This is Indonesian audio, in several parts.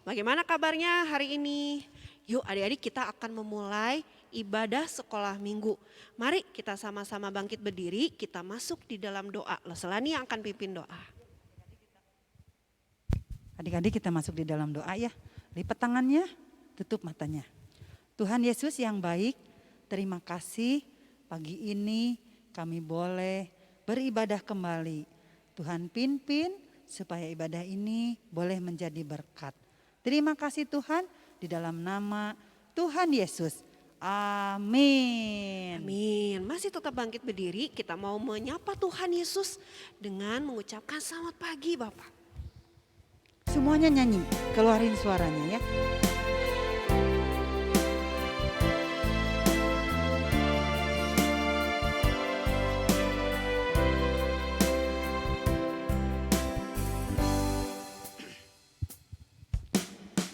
Bagaimana kabarnya hari ini? Yuk adik-adik kita akan memulai ibadah sekolah minggu. Mari kita sama-sama bangkit berdiri, kita masuk di dalam doa. Leselani yang akan pimpin doa. Adik-adik kita masuk di dalam doa ya. Lipat tangannya, tutup matanya. Tuhan Yesus yang baik, terima kasih pagi ini kami boleh beribadah kembali. Tuhan pimpin supaya ibadah ini boleh menjadi berkat. Terima kasih Tuhan, di dalam nama Tuhan Yesus. Amin. Amin. Masih tetap bangkit berdiri, kita mau menyapa Tuhan Yesus dengan mengucapkan selamat pagi Bapak. Semuanya nyanyi, keluarin suaranya ya.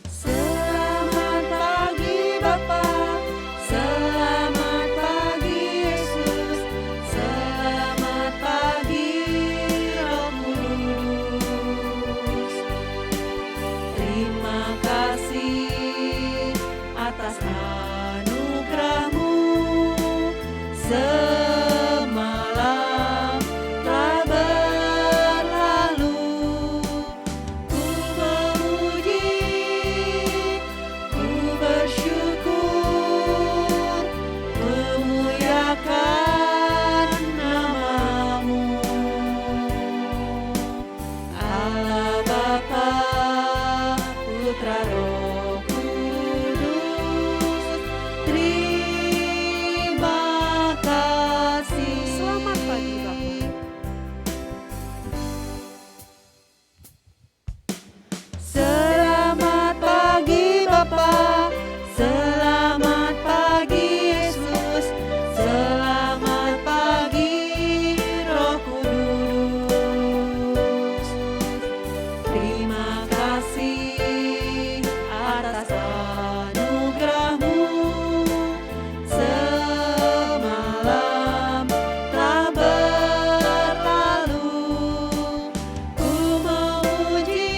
Selamat pagi Bapak, selamat pagi Yesus, selamat pagi Roh Kudus. Terima kasih atas anugerah-Mu, semalam telah berlalu. Ku memuji, ku bersyukur, memuliakan nama-Mu. Allah Bapa, Putra Roh Kudus, terima kasih. Selamat pagi, Bapak. Selamat pagi Bapa, selamat pagi Yesus, selamat pagi Roh Kudus. Terima kasih atas anugerah-Mu, semalam telah berlalu. Ku memuji,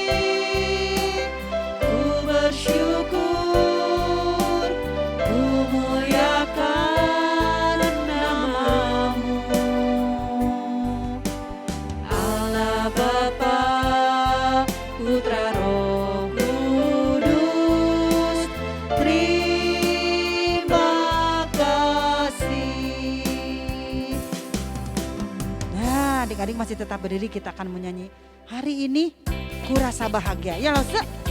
ku bersyukur, ku muliakan nama-Mu. Allah Bapa, Putra Roh Kudus, terima kasih. Nah, adik-adik masih tetap berdiri, kita akan menyanyi. Hari ini kurasa bahagia. Ya loh,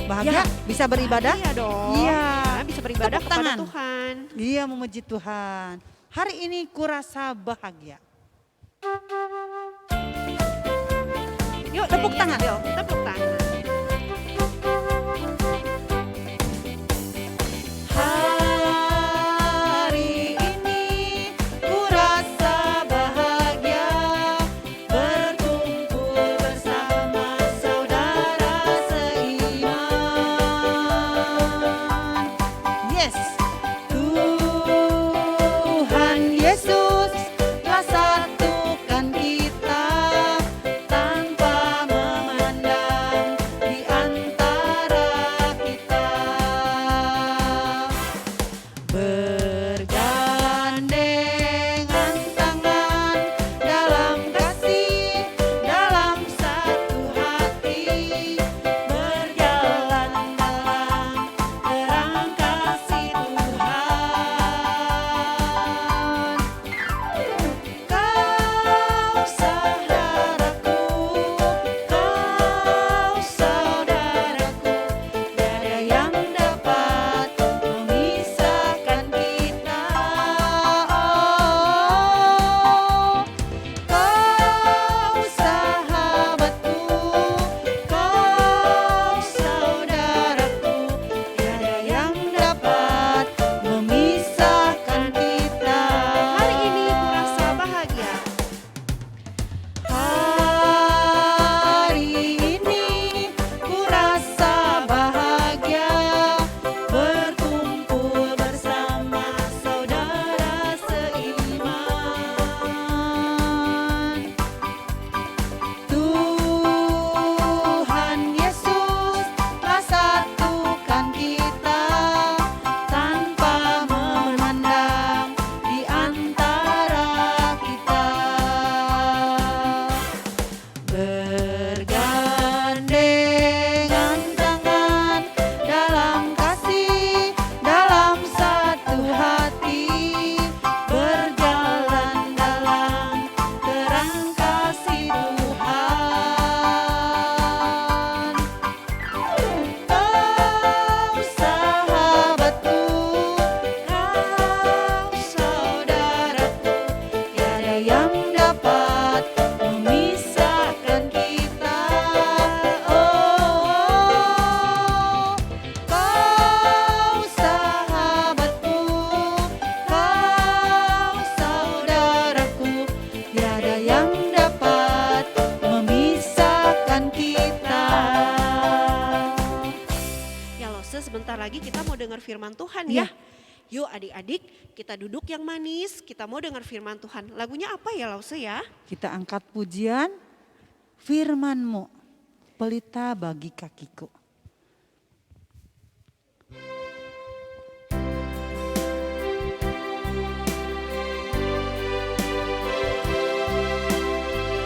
bahagia Ya. bisa beribadah? Iya dong. Iya. Karena bisa beribadah Tepuk kepada tangan. Tuhan. Iya, memuji Tuhan. Hari ini kurasa bahagia. Yuk Tepuk nyanyi, tangan. Abil. Tepuk tangan. Hari ini kurasa bahagia, berkumpul bersama saudara seiman. Yes, Tuhan Yesus telah satukan kita tanpa memandang lagi kita mau dengar firman Tuhan Iya. ya. Yuk adik-adik, kita duduk yang manis, kita mau dengar firman Tuhan. Lagunya apa ya Lause ya? Kita angkat pujian, firman-Mu, pelita bagi kakiku.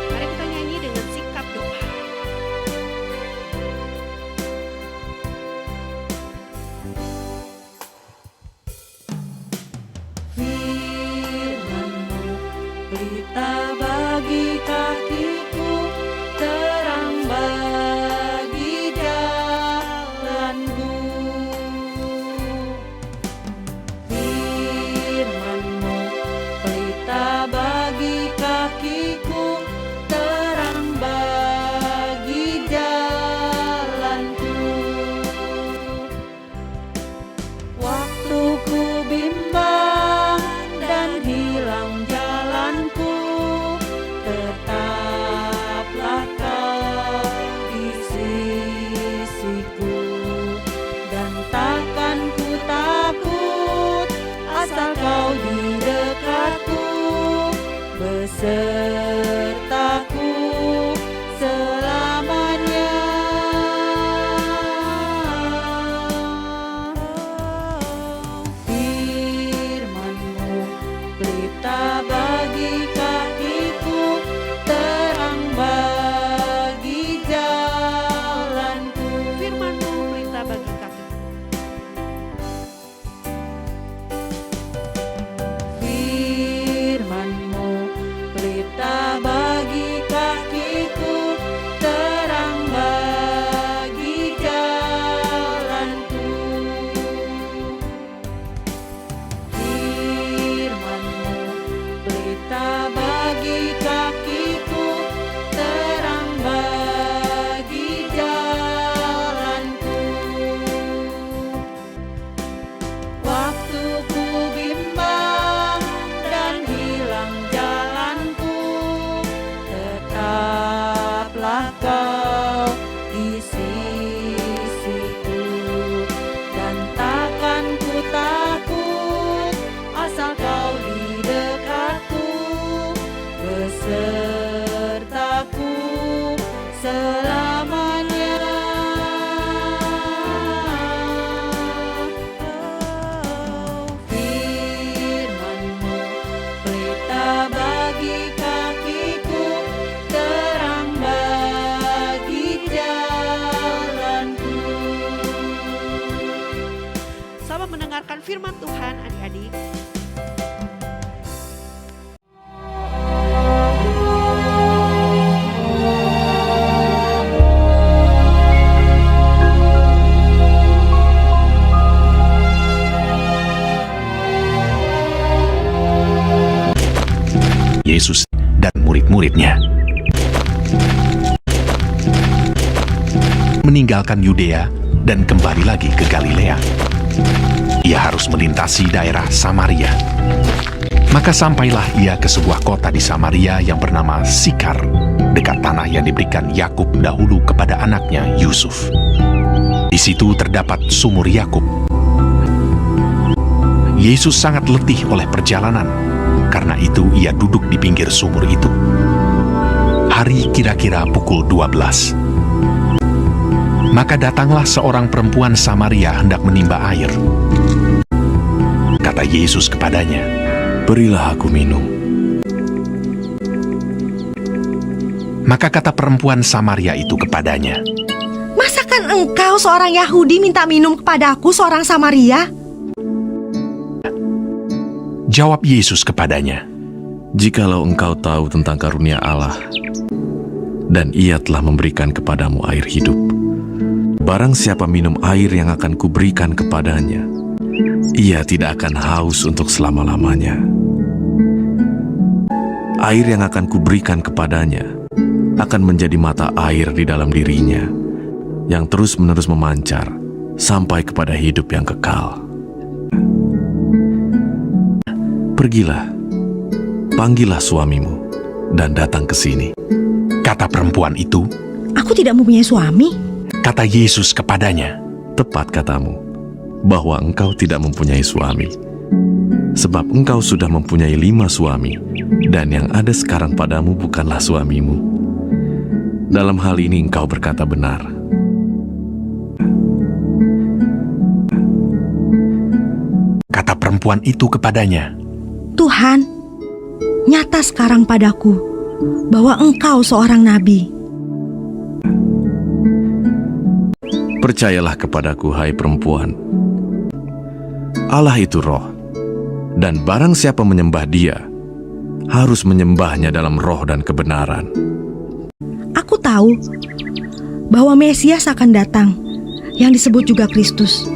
Mari kita nyanyi dengan sikap doa. Firman-Mu, pelita bagi kakiku, terang bagi jalanku. Firman-Mu, pelita bagi kakiku, terang bagi jalanku. Waktu ku bimbang dan hilang jalanku, tetaplah Kau di sisiku. Dan takkan ku takut, asal Kau di dekatku, besertaku selamanya. Firman-Mu, pelita bagi kakiku, terang bagi jalanku. Firman-Mu pelita bagi kaki. Firman-Mu, pelita bagi kakiku, terang bagi jalanku. Firman-Mu, pelita bagi kakiku, terang bagi jalanku. Waktu ku bimbang dan hilang jalanku, tetaplah Kau di sisiku. Dan takkan ku takut, asal Kau di dekatku, besertaku selamanya. Firman-Mu, pelita bagi kakiku, terang bagi jalanku. Sama mendengarkan firman Tuhan adik-adik. Yesus dan murid-muridnya. Meninggalkan Yudea dan kembali lagi ke Galilea. Ia harus melintasi daerah Samaria. Maka sampailah ia ke sebuah kota di Samaria yang bernama Sikar, dekat tanah yang diberikan Yakub dahulu kepada anaknya Yusuf. Di situ terdapat sumur Yakub. Yesus sangat letih oleh perjalanan. Karena itu ia duduk di pinggir sumur itu. Hari kira-kira pukul 12. Maka datanglah seorang perempuan Samaria hendak menimba air. Kata Yesus kepadanya, "Berilah aku minum." Maka kata perempuan Samaria itu kepadanya, Masakan engkau seorang Yahudi minta minum kepadaku seorang Samaria? Jawab Yesus kepadanya, Jikalau engkau tahu tentang karunia Allah, dan Ia telah memberikan kepadamu air hidup, barang siapa minum air yang akan kuberikan kepadanya, ia tidak akan haus untuk selama-lamanya. Air yang akan kuberikan kepadanya akan menjadi mata air di dalam dirinya, yang terus-menerus memancar sampai kepada hidup yang kekal. Pergilah, panggillah suamimu, dan datang ke sini. kata perempuan itu. Aku tidak mempunyai suami. Kata Yesus kepadanya, Tepat katamu, bahwa engkau tidak mempunyai suami. Sebab engkau sudah mempunyai 5 suami, dan yang ada sekarang padamu bukanlah suamimu. Dalam hal ini engkau berkata benar. Kata perempuan itu kepadanya, Tuhan, nyata sekarang padaku bahwa engkau seorang nabi. Percayalah kepadaku, hai perempuan. Allah itu roh, dan barang siapa menyembah Dia, harus menyembahnya dalam roh dan kebenaran. Aku tahu bahwa Mesias akan datang, yang disebut juga Kristus.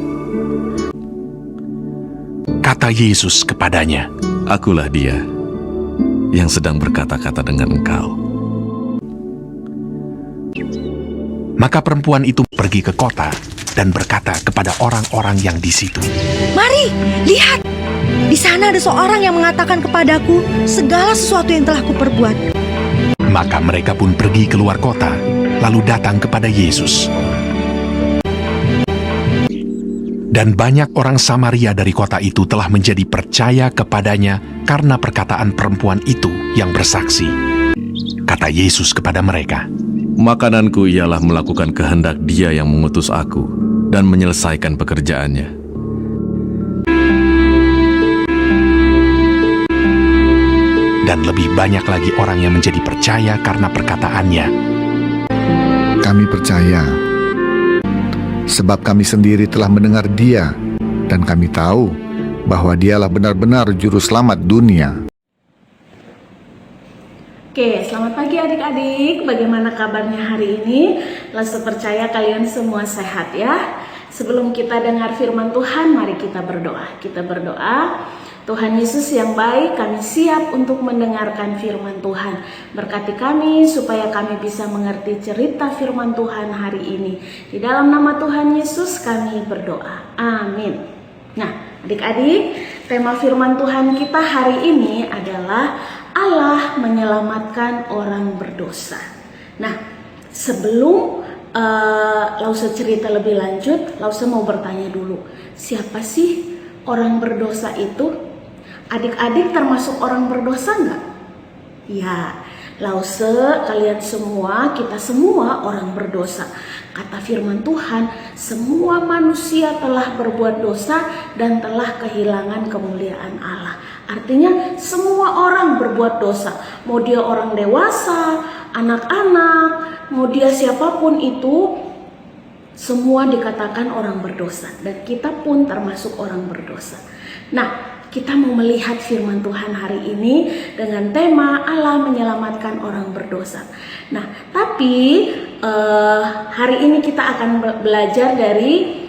kata Yesus kepadanya, Akulah Dia yang sedang berkata-kata dengan engkau. maka perempuan itu pergi ke kota dan berkata kepada orang-orang yang di situ, Mari, lihat. Di sana ada seorang yang mengatakan kepadaku segala sesuatu yang telah kuperbuat. Maka mereka pun pergi keluar kota, lalu datang kepada Yesus. Dan banyak orang Samaria dari kota itu telah menjadi percaya kepadanya karena perkataan perempuan itu yang bersaksi. Kata Yesus kepada mereka, Makananku ialah melakukan kehendak Dia yang mengutus aku dan menyelesaikan pekerjaannya. dan lebih banyak lagi orang yang menjadi percaya karena perkataannya. Kami percaya, sebab kami sendiri telah mendengar Dia, dan kami tahu bahwa Dialah benar-benar juru selamat dunia. Oke, selamat pagi adik-adik. Bagaimana kabarnya hari ini? Langsung percaya kalian semua sehat ya. Sebelum kita dengar firman Tuhan, mari kita berdoa. Kita berdoa. Tuhan Yesus yang baik, kami siap untuk mendengarkan firman Tuhan. Berkati kami supaya kami bisa mengerti cerita firman Tuhan hari ini. Di dalam nama Tuhan Yesus kami berdoa. Amin. Nah, adik-adik, tema firman Tuhan kita hari ini adalah Allah menyelamatkan orang berdosa. Nah, sebelum Lausa cerita lebih lanjut, Lausa mau bertanya dulu, siapa sih orang berdosa itu? Adik-adik termasuk orang berdosa nggak? Ya, Lause, kalian semua, kita semua orang berdosa. Kata firman Tuhan, semua manusia telah berbuat dosa dan telah kehilangan kemuliaan Allah. Artinya semua orang berbuat dosa. Mau dia orang dewasa, anak-anak, mau dia siapapun itu, semua dikatakan orang berdosa. Dan kita pun termasuk orang berdosa. Nah, kita mau melihat firman Tuhan hari ini dengan tema Allah menyelamatkan orang berdosa. Nah, tapi hari ini kita akan belajar dari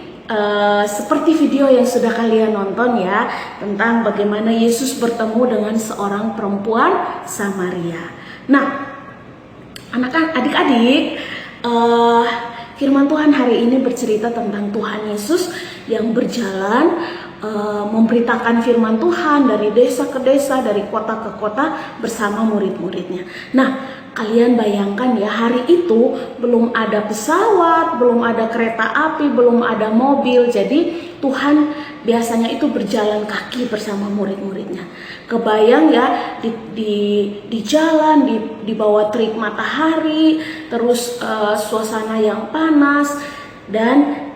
seperti video yang sudah kalian nonton ya, tentang bagaimana Yesus bertemu dengan seorang perempuan Samaria. Nah, adik-adik, firman Tuhan hari ini bercerita tentang Tuhan Yesus yang berjalan memberitakan firman Tuhan dari desa ke desa, dari kota ke kota bersama murid-muridnya. Nah, kalian bayangkan ya, hari itu belum ada pesawat, belum ada kereta api, belum ada mobil. Jadi Tuhan biasanya itu berjalan kaki bersama murid-muridnya. Kebayang ya, di jalan, di bawah terik matahari, terus suasana yang panas, dan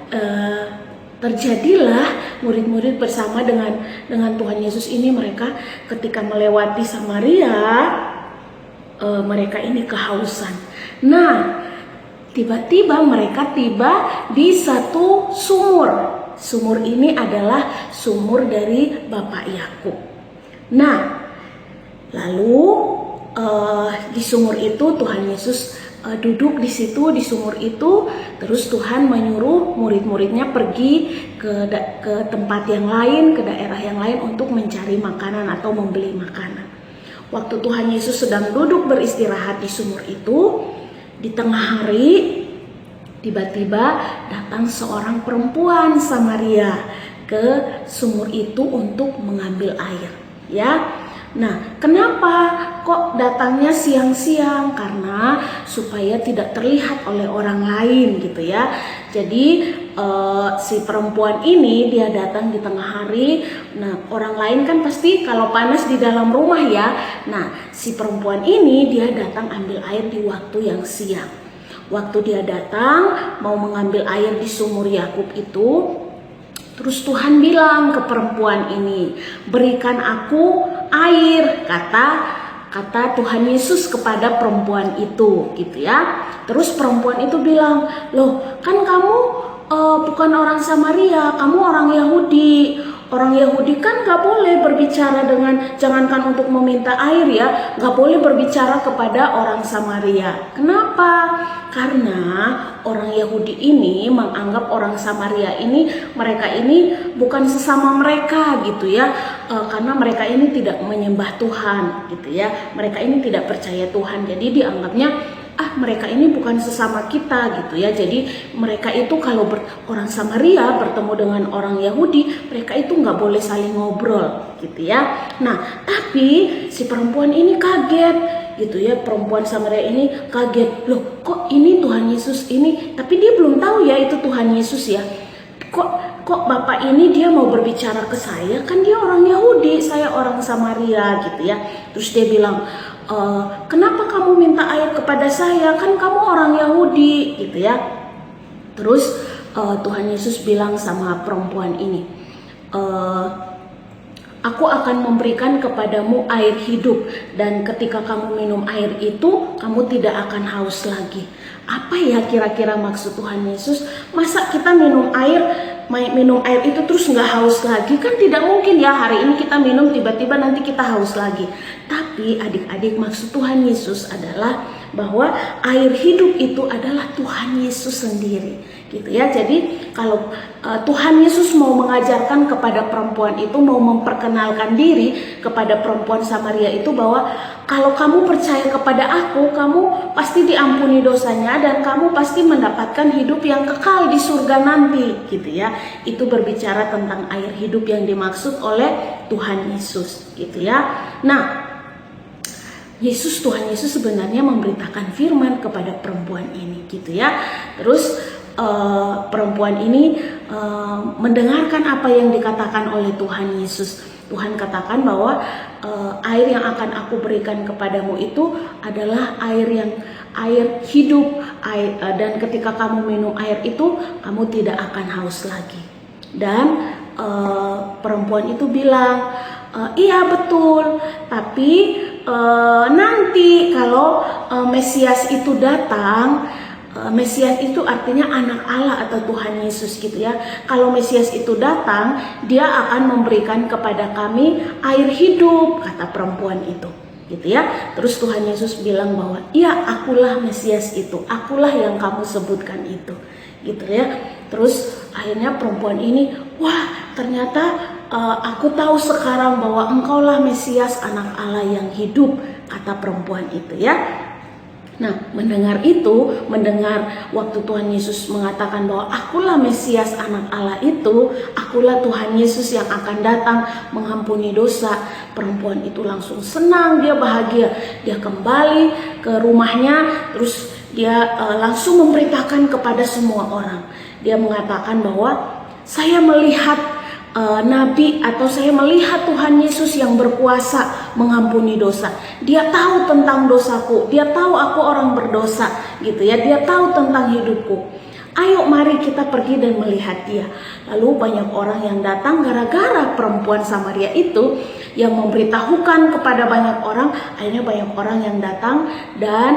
terjadilah murid-murid bersama dengan Tuhan Yesus ini, mereka ketika melewati Samaria, mereka ini kehausan. Nah, tiba-tiba mereka tiba di satu sumur. Sumur ini adalah sumur dari Bapak Yakub. Nah, lalu di sumur itu Tuhan Yesus duduk di situ, di sumur itu. Terus Tuhan menyuruh murid-muridnya pergi ke tempat yang lain, ke daerah yang lain untuk mencari makanan atau membeli makanan. Waktu Tuhan Yesus sedang duduk beristirahat di sumur itu, di tengah hari tiba-tiba datang seorang perempuan Samaria ke sumur itu untuk mengambil air, ya. Nah, kenapa kok datangnya siang-siang? Karena supaya tidak terlihat oleh orang lain gitu ya. Jadi si perempuan ini dia datang di tengah hari. Nah, orang lain kan pasti kalau panas di dalam rumah ya. Nah, si perempuan ini dia datang ambil air di waktu yang siang. Waktu dia datang mau mengambil air di sumur Yakub itu, terus Tuhan bilang ke perempuan ini, "Berikan aku air," kata Tuhan Yesus kepada perempuan itu, gitu ya. Terus perempuan itu bilang, "Loh, kan kamu bukan orang Samaria, kamu orang Yahudi. Orang Yahudi kan gak boleh berbicara jangankan untuk meminta air ya, gak boleh berbicara kepada orang Samaria. Kenapa? Karena orang Yahudi ini menganggap orang Samaria ini, mereka ini bukan sesama mereka gitu ya, karena mereka ini tidak menyembah Tuhan gitu ya, mereka ini tidak percaya Tuhan, jadi dianggapnya mereka ini bukan sesama kita gitu ya. Jadi mereka itu kalau orang Samaria bertemu dengan orang Yahudi, mereka itu nggak boleh saling ngobrol gitu ya. Nah, tapi si perempuan ini kaget gitu ya, perempuan Samaria ini kaget, loh kok ini Tuhan Yesus ini, tapi dia belum tahu ya itu Tuhan Yesus ya. Kok bapak ini dia mau berbicara ke saya, kan dia orang Yahudi, saya orang Samaria gitu ya. Terus dia bilang, "Kenapa kamu minta air kepada saya? Kan kamu orang Yahudi," gitu ya. Terus Tuhan Yesus bilang sama perempuan ini, "Aku akan memberikan kepadamu air hidup, dan ketika kamu minum air itu, kamu tidak akan haus lagi." Apa ya kira-kira maksud Tuhan Yesus? Masa kita minum air itu terus nggak haus lagi? Kan tidak mungkin ya, hari ini kita minum tiba-tiba nanti kita haus lagi. Tapi adik-adik, maksud Tuhan Yesus adalah bahwa air hidup itu adalah Tuhan Yesus sendiri gitu ya. Jadi kalau Tuhan Yesus mau mengajarkan kepada perempuan itu, mau memperkenalkan diri kepada perempuan Samaria itu bahwa kalau kamu percaya kepada aku, kamu pasti diampuni dosanya dan kamu pasti mendapatkan hidup yang kekal di surga nanti gitu ya. Itu berbicara tentang air hidup yang dimaksud oleh Tuhan Yesus gitu ya. Nah, Tuhan Yesus sebenarnya memberitakan firman kepada perempuan ini gitu ya. Terus perempuan ini mendengarkan apa yang dikatakan oleh Tuhan Yesus. Tuhan katakan bahwa air yang akan aku berikan kepadamu itu adalah air hidup, dan ketika kamu minum air itu kamu tidak akan haus lagi. Dan perempuan itu bilang, "Iya betul, tapi nanti kalau Mesias itu datang," Mesias itu artinya anak Allah atau Tuhan Yesus gitu ya. Kalau Mesias itu datang, dia akan memberikan kepada kami air hidup, kata perempuan itu gitu ya. Terus Tuhan Yesus bilang bahwa iya, akulah Mesias itu, akulah yang kamu sebutkan itu gitu ya. Terus akhirnya perempuan ini, wah ternyata aku tahu sekarang bahwa engkaulah Mesias, anak Allah yang hidup, kata perempuan itu ya. Nah, mendengar waktu Tuhan Yesus mengatakan bahwa akulah Mesias, anak Allah itu, akulah Tuhan Yesus yang akan datang mengampuni dosa, perempuan itu langsung senang, dia bahagia, dia kembali ke rumahnya, terus dia langsung memberitakan kepada semua orang. Dia mengatakan bahwa saya melihat nabi, atau saya melihat Tuhan Yesus yang berkuasa mengampuni dosa. Dia tahu tentang dosaku, dia tahu aku orang berdosa gitu ya, dia tahu tentang hidupku. Ayo mari kita pergi dan melihat dia. Lalu banyak orang yang datang gara-gara perempuan Samaria itu yang memberitahukan kepada banyak orang. Akhirnya banyak orang yang datang dan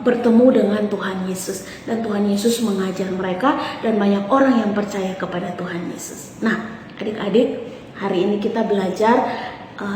bertemu dengan Tuhan Yesus, dan Tuhan Yesus mengajar mereka dan banyak orang yang percaya kepada Tuhan Yesus. Nah, adik-adik, hari ini kita belajar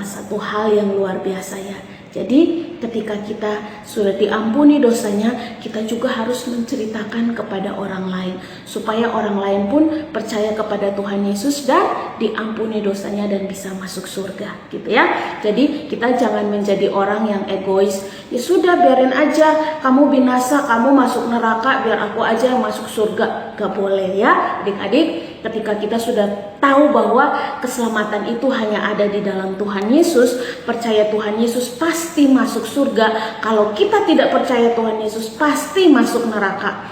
satu hal yang luar biasa ya. Jadi ketika kita sudah diampuni dosanya, kita juga harus menceritakan kepada orang lain supaya orang lain pun percaya kepada Tuhan Yesus dan diampuni dosanya dan bisa masuk surga gitu ya. Jadi kita jangan menjadi orang yang egois. Ya sudah, biarin aja kamu binasa, kamu masuk neraka, biar aku aja yang masuk surga. Gak boleh ya adik-adik. Ketika kita sudah tahu bahwa keselamatan itu hanya ada di dalam Tuhan Yesus, percaya Tuhan Yesus pasti masuk surga. Kalau kita tidak percaya Tuhan Yesus, pasti masuk neraka.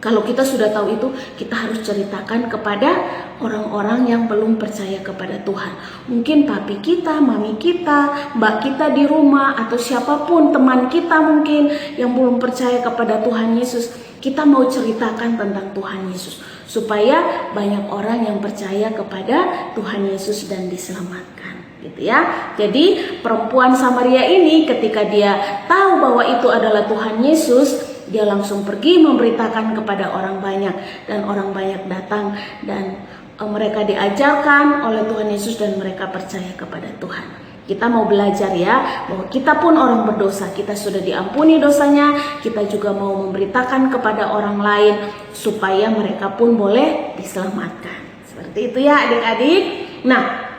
Kalau kita sudah tahu itu, kita harus ceritakan kepada orang-orang yang belum percaya kepada Tuhan. Mungkin papi kita, mami kita, mbak kita di rumah, atau siapapun teman kita mungkin yang belum percaya kepada Tuhan Yesus. Kita mau ceritakan tentang Tuhan Yesus supaya banyak orang yang percaya kepada Tuhan Yesus dan diselamatkan, gitu ya. Jadi perempuan Samaria ini ketika dia tahu bahwa itu adalah Tuhan Yesus, dia langsung pergi memberitakan kepada orang banyak, dan orang banyak datang dan mereka diajarkan oleh Tuhan Yesus dan mereka percaya kepada Tuhan. Kita mau belajar ya, bahwa kita pun orang berdosa, kita sudah diampuni dosanya, kita juga mau memberitakan kepada orang lain supaya mereka pun boleh diselamatkan. Seperti itu ya adik-adik. Nah,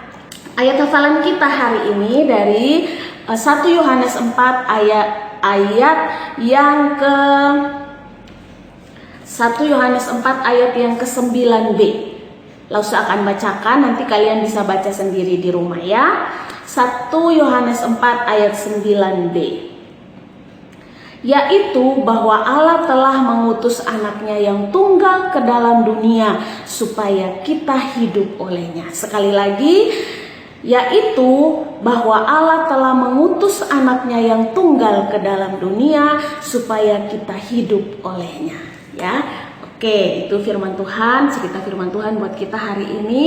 ayat hafalan kita hari ini dari 1 Yohanes 4 ayat yang ke 1 Yohanes 4 ayat yang ke-9b. Langsung akan bacakan, nanti kalian bisa baca sendiri di rumah ya. 1 Yohanes 4 ayat 9b. Yaitu bahwa Allah telah mengutus anaknya yang tunggal ke dalam dunia supaya kita hidup olehnya. Sekali lagi, yaitu bahwa Allah telah mengutus anaknya yang tunggal ke dalam dunia supaya kita hidup olehnya, ya. Oke, itu firman Tuhan, cerita firman Tuhan buat kita hari ini.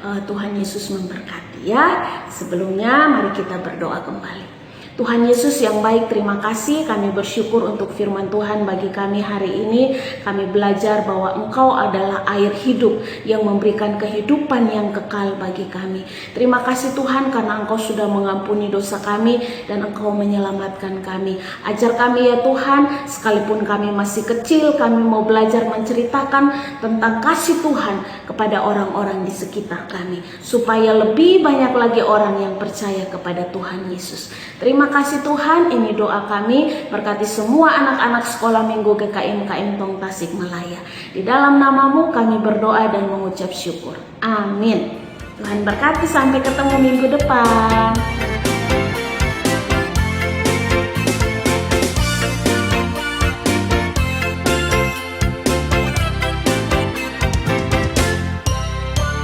Tuhan Yesus memberkati ya. Sebelumnya mari kita berdoa kembali. Tuhan Yesus yang baik, terima kasih, kami bersyukur untuk firman Tuhan bagi kami hari ini. Kami belajar bahwa Engkau adalah air hidup yang memberikan kehidupan yang kekal bagi kami. Terima kasih Tuhan karena Engkau sudah mengampuni dosa kami dan Engkau menyelamatkan kami. Ajar kami ya Tuhan, sekalipun kami masih kecil, kami mau belajar menceritakan tentang kasih Tuhan kepada orang-orang di sekitar kami, supaya lebih banyak lagi orang yang percaya kepada Tuhan Yesus. Terima kasih Tuhan, ini doa kami, berkati semua anak-anak sekolah minggu GKI Tong Tasikmalaya. Di dalam namamu kami berdoa dan mengucap syukur. Amin. Tuhan berkati, sampai ketemu minggu depan.